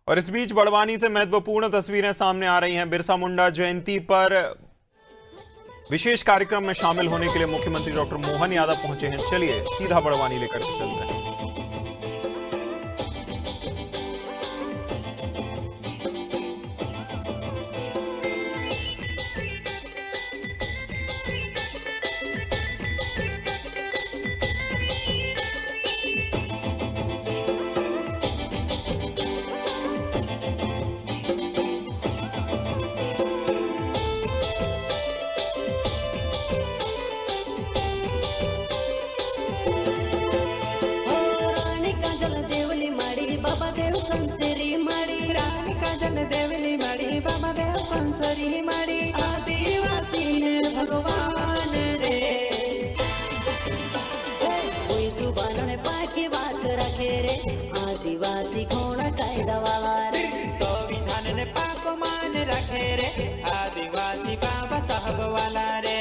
और इस बीच बड़वानी से महत्वपूर्ण तस्वीरें सामने आ रही हैं। बिरसा मुंडा जयंती पर विशेष कार्यक्रम में शामिल होने के लिए मुख्यमंत्री डॉक्टर मोहन यादव पहुंचे हैं। चलिए सीधा बड़वानी लेकर के चलते हैं। आदिवासी ने भगवान रे कोई जुबान ने पाकी बात रखे रे। आदिवासी खोण कायदा वाला रे संविधान ने पाक मान रखे रे। आदिवासी बाबा साहब वाला रे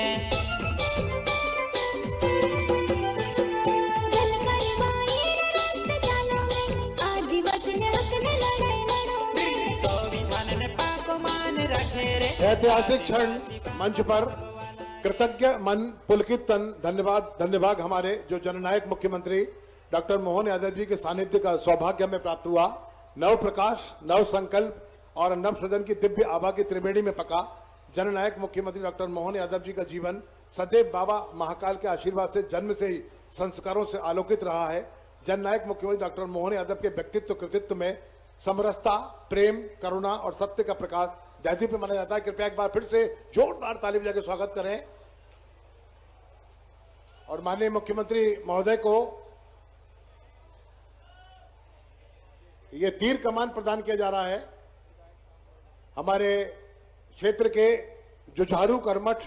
ऐतिहासिक क्षण मंच पर कृतज्ञ मन पुलकित तन धन्यवाद हमारे जो जननायक मुख्यमंत्री डॉक्टर मोहन यादव जी के सानिध्य का सौभाग्य हमें प्राप्त हुआ। नव प्रकाश, नव संकल्प और नव सृजन की दिव्य आभा की त्रिवेणी में पका जननायक मुख्यमंत्री डॉक्टर मोहन यादव जी का जीवन सदैव बाबा महाकाल के आशीर्वाद से जन्म से ही संस्कारों से आलोकित रहा है। जननायक मुख्यमंत्री डॉक्टर मोहन यादव के व्यक्तित्व कृतित्व में समरसता, प्रेम, करुणा और सत्य का प्रकाश दैधी पे माना जाता है। कृपया एक बार फिर से जोरदार ताली बजा के स्वागत करें और माननीय मुख्यमंत्री महोदय को ये तीर कमान प्रदान किया जा रहा है। हमारे क्षेत्र के जुझारू कर्मठ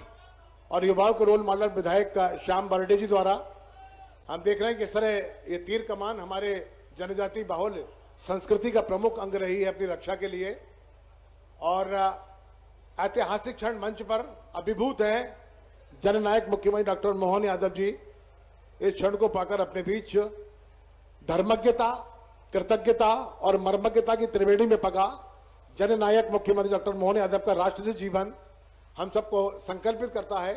और युवाओं के रोल मॉडल विधायक श्याम बर्डे जी द्वारा हम देख रहे हैं कि इस तरह ये तीर कमान हमारे जनजाति बाहुल संस्कृति का प्रमुख अंग रही है अपनी रक्षा के लिए। और ऐतिहासिक क्षण मंच पर अभिभूत है जननायक मुख्यमंत्री डॉक्टर मोहन यादव जी। इस क्षण को पाकर अपने बीच धर्मज्ञता, कृतज्ञता और मर्मज्ञता की त्रिवेणी में पका जननायक मुख्यमंत्री डॉक्टर मोहन यादव का राष्ट्रीय जीवन हम सबको संकल्पित करता है।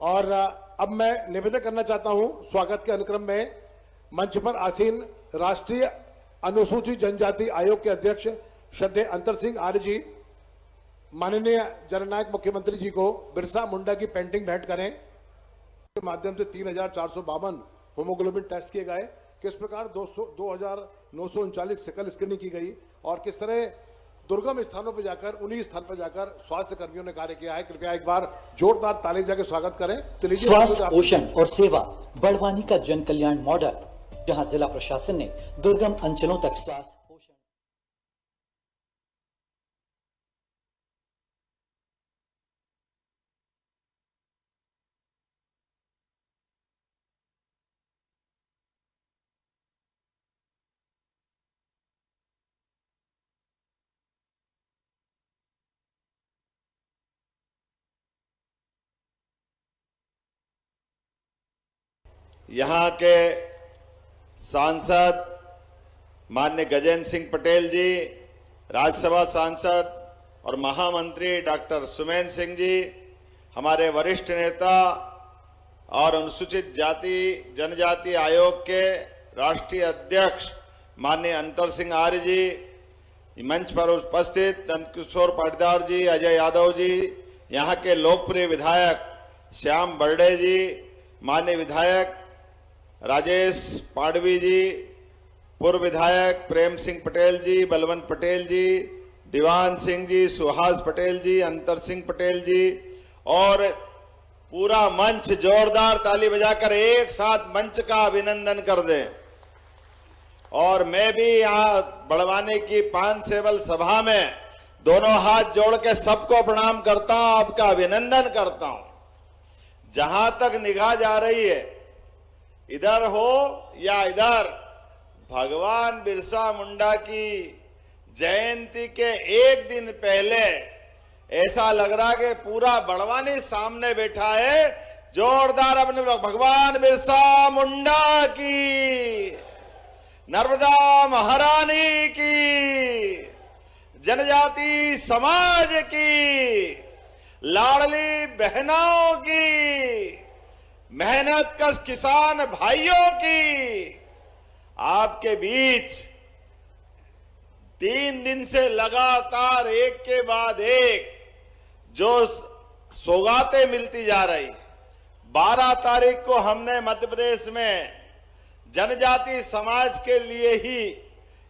और अब मैं निवेदन करना चाहता हूं स्वागत के अनुक्रम में मंच पर आसीन राष्ट्रीय अनुसूचित जनजाति आयोग के अध्यक्ष श्रद्धेय अंतर सिंह आर्य जी माननीय जननायक मुख्यमंत्री जी को बिरसा मुंडा की पेंटिंग भेंट करें। के माध्यम से 3,452 होमोग्लोबिन टेस्ट किए गए, किस प्रकार 2,939 सिकल स्क्रीनिंग की गई और किस तरह दुर्गम स्थानों पर जाकर 19 स्थान पर जाकर स्वास्थ्य कर्मियों ने कार्य किया है। कृपया एक बार जोरदार ताली बजा के स्वागत करें। स्वास्थ्य, पोषण और सेवा बड़वानी का जन कल्याण मॉडल, जहां जिला प्रशासन ने दुर्गम अंचलों तक स्वास्थ्य पोषण यहाँ के सांसद माननीय गजेंद्र सिंह पटेल जी, राज्यसभा सांसद और महामंत्री डॉक्टर सुमेन सिंह जी, हमारे वरिष्ठ नेता और अनुसूचित जाति जनजाति आयोग के राष्ट्रीय अध्यक्ष माननीय अंतर सिंह आर्य जी, मंच पर उपस्थित नंदकिशोर पाटीदार जी, अजय यादव जी, यहाँ के लोकप्रिय विधायक श्याम बर्डे जी, माननीय विधायक राजेश पाडवी जी, पूर्व विधायक प्रेम सिंह पटेल जी, बलवंत पटेल जी, दीवान सिंह जी, सुहास पटेल जी, अंतर सिंह पटेल जी और पूरा मंच जोरदार ताली बजाकर एक साथ मंच का अभिनंदन कर दें। और मैं भी यहाँ बड़वानी की पान सेवल सभा में दोनों हाथ जोड़ के सबको प्रणाम करता हूं, आपका अभिनंदन करता हूं। जहां तक निगाह जा रही है, इधर हो या इधर, भगवान बिरसा मुंडा की जयंती के एक दिन पहले ऐसा लग रहा कि पूरा बड़वानी सामने बैठा है। जोरदार अपने भगवान बिरसा मुंडा की नर्मदा महारानी की, जनजाति समाज की, लाडली बहनों की, मेहनतकश किसान भाइयों की, आपके बीच 3 दिन से लगातार एक के बाद एक जो सौगातें मिलती जा रही। 12 तारीख को हमने मध्य प्रदेश में जनजाति समाज के लिए ही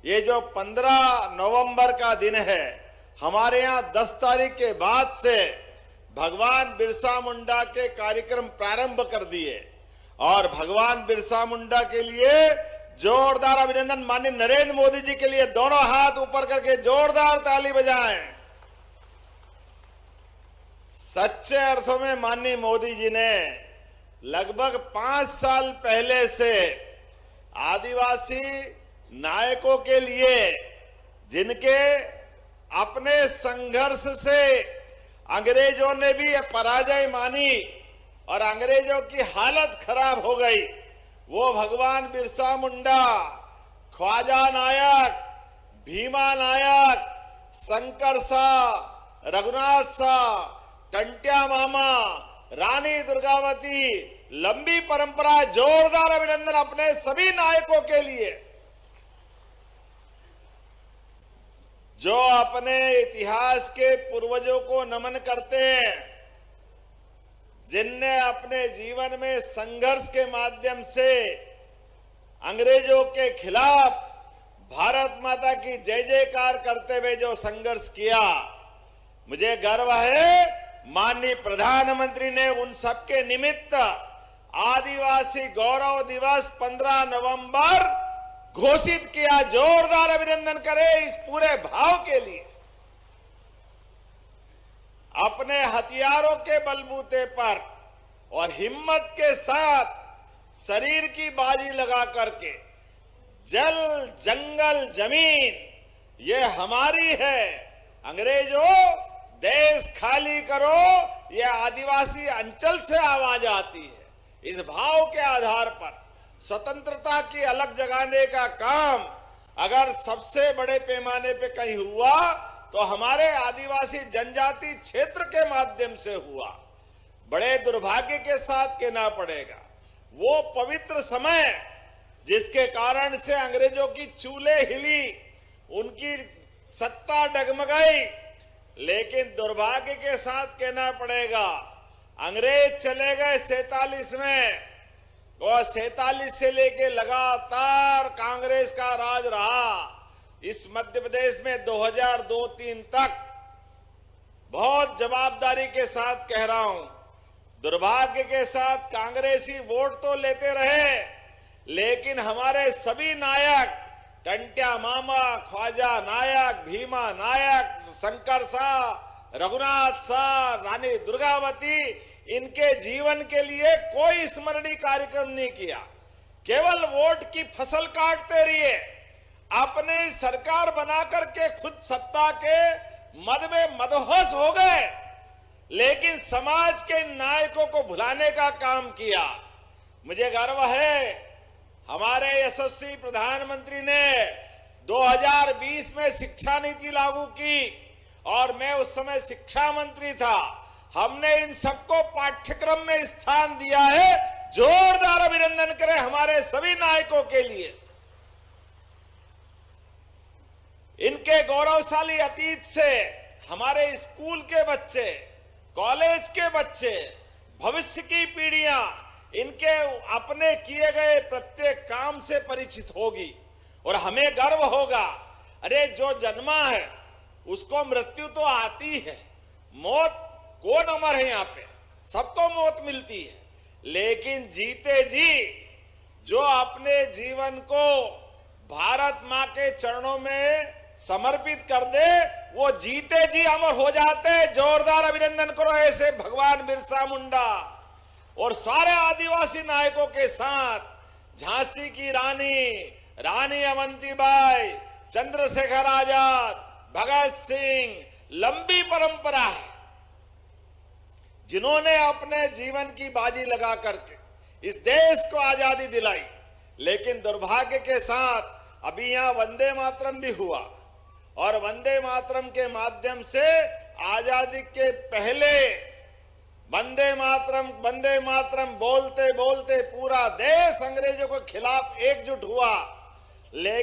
ये जो 15 नवंबर का दिन है, हमारे यहां 10 तारीख के बाद से भगवान बिरसा मुंडा के कार्यक्रम प्रारंभ कर दिए और भगवान बिरसा मुंडा के लिए जोरदार अभिनंदन। माननीय नरेंद्र मोदी जी के लिए दोनों हाथ ऊपर करके जोरदार ताली बजाएं। सच्चे अर्थों में माननीय मोदी जी ने लगभग 5 साल पहले से आदिवासी नायकों के लिए, जिनके अपने संघर्ष से अंग्रेजों ने भी पराजय मानी और अंग्रेजों की हालत खराब हो गई, वो भगवान बिरसा मुंडा, ख्वाजा नायक, भीमा नायक, शंकर शाह, रघुनाथ शाह, टंट्या मामा, रानी दुर्गावती, लंबी परंपरा। जोरदार अभिनंदन अपने सभी नायकों के लिए जो अपने इतिहास के पूर्वजों को नमन करते हैं, जिनने अपने जीवन में संघर्ष के माध्यम से अंग्रेजों के खिलाफ भारत माता की जय जयकार करते हुए जो संघर्ष किया। मुझे गर्व है माननीय प्रधानमंत्री ने उन सबके निमित्त आदिवासी गौरव दिवस 15 नवंबर घोषित किया। जोरदार अभिनंदन करें इस पूरे भाव के लिए। अपने हथियारों के बलबूते पर और हिम्मत के साथ शरीर की बाजी लगा करके जल, जंगल, जमीन ये हमारी है। अंग्रेजों, देश खाली करो, ये आदिवासी अंचल से आवाज आती है। इस भाव के आधार पर स्वतंत्रता की अलग जगाने का काम अगर सबसे बड़े पैमाने पे कहीं हुआ तो हमारे आदिवासी जनजाति क्षेत्र के माध्यम से हुआ। बड़े दुर्भाग्य के साथ कहना पड़ेगा, वो पवित्र समय जिसके कारण से अंग्रेजों की चूल्हे हिली, उनकी सत्ता डगमगाई, लेकिन दुर्भाग्य के साथ कहना पड़ेगा अंग्रेज चले गए 47 में और 47 से लेके लगातार कांग्रेस का राज रहा। इस मध्य प्रदेश में 2002-03 तक बहुत जवाबदारी के साथ कह रहा हूं, दुर्भाग्य के साथ कांग्रेसी वोट तो लेते रहे, लेकिन हमारे सभी नायक, टंट्या मामा, ख्वाजा नायक, भीमा नायक, शंकर शाह, रघुनाथ शाह, रानी दुर्गावती, इनके जीवन के लिए कोई स्मरणीय कार्यक्रम नहीं किया। केवल वोट की फसल काटते रहिए। अपने सरकार बनाकर के खुद सत्ता के मद में मदहोश हो गए, लेकिन समाज के नायकों को भुलाने का काम किया। मुझे गर्व है हमारे यशस्वी प्रधानमंत्री ने 2020 में शिक्षा नीति लागू की और मैं उस समय शिक्षा मंत्री था। हमने इन सबको पाठ्यक्रम में स्थान दिया है। जोरदार अभिनंदन करें हमारे सभी नायकों के लिए। इनके गौरवशाली अतीत से हमारे स्कूल के बच्चे, कॉलेज के बच्चे, भविष्य की पीढ़ियां इनके अपने किए गए प्रत्येक काम से परिचित होगी और हमें गर्व होगा। अरे जो जन्मा है उसको मृत्यु तो आती है, मौत कौन अमर है? यहाँ पे सबको मौत मिलती है, लेकिन जीते जी जो अपने जीवन को भारत मां के चरणों में समर्पित कर दे, वो जीते जी अमर हो जाते। जोरदार अभिनंदन करो ऐसे भगवान बिरसा मुंडा और सारे आदिवासी नायकों के साथ झांसी की रानी, रानी अवंतीबाई, चंद्रशेखर आजाद, भगत सिंह, लंबी परंपरा है जिन्होंने अपने जीवन की बाजी लगा करके इस देश को आजादी दिलाई। लेकिन दुर्भाग्य के साथ अभी यहां वंदे मातरम भी हुआ और वंदे मातरम के माध्यम से आजादी के पहले वंदे मातरम बोलते बोलते पूरा देश अंग्रेजों के खिलाफ एकजुट हुआ। लेकिन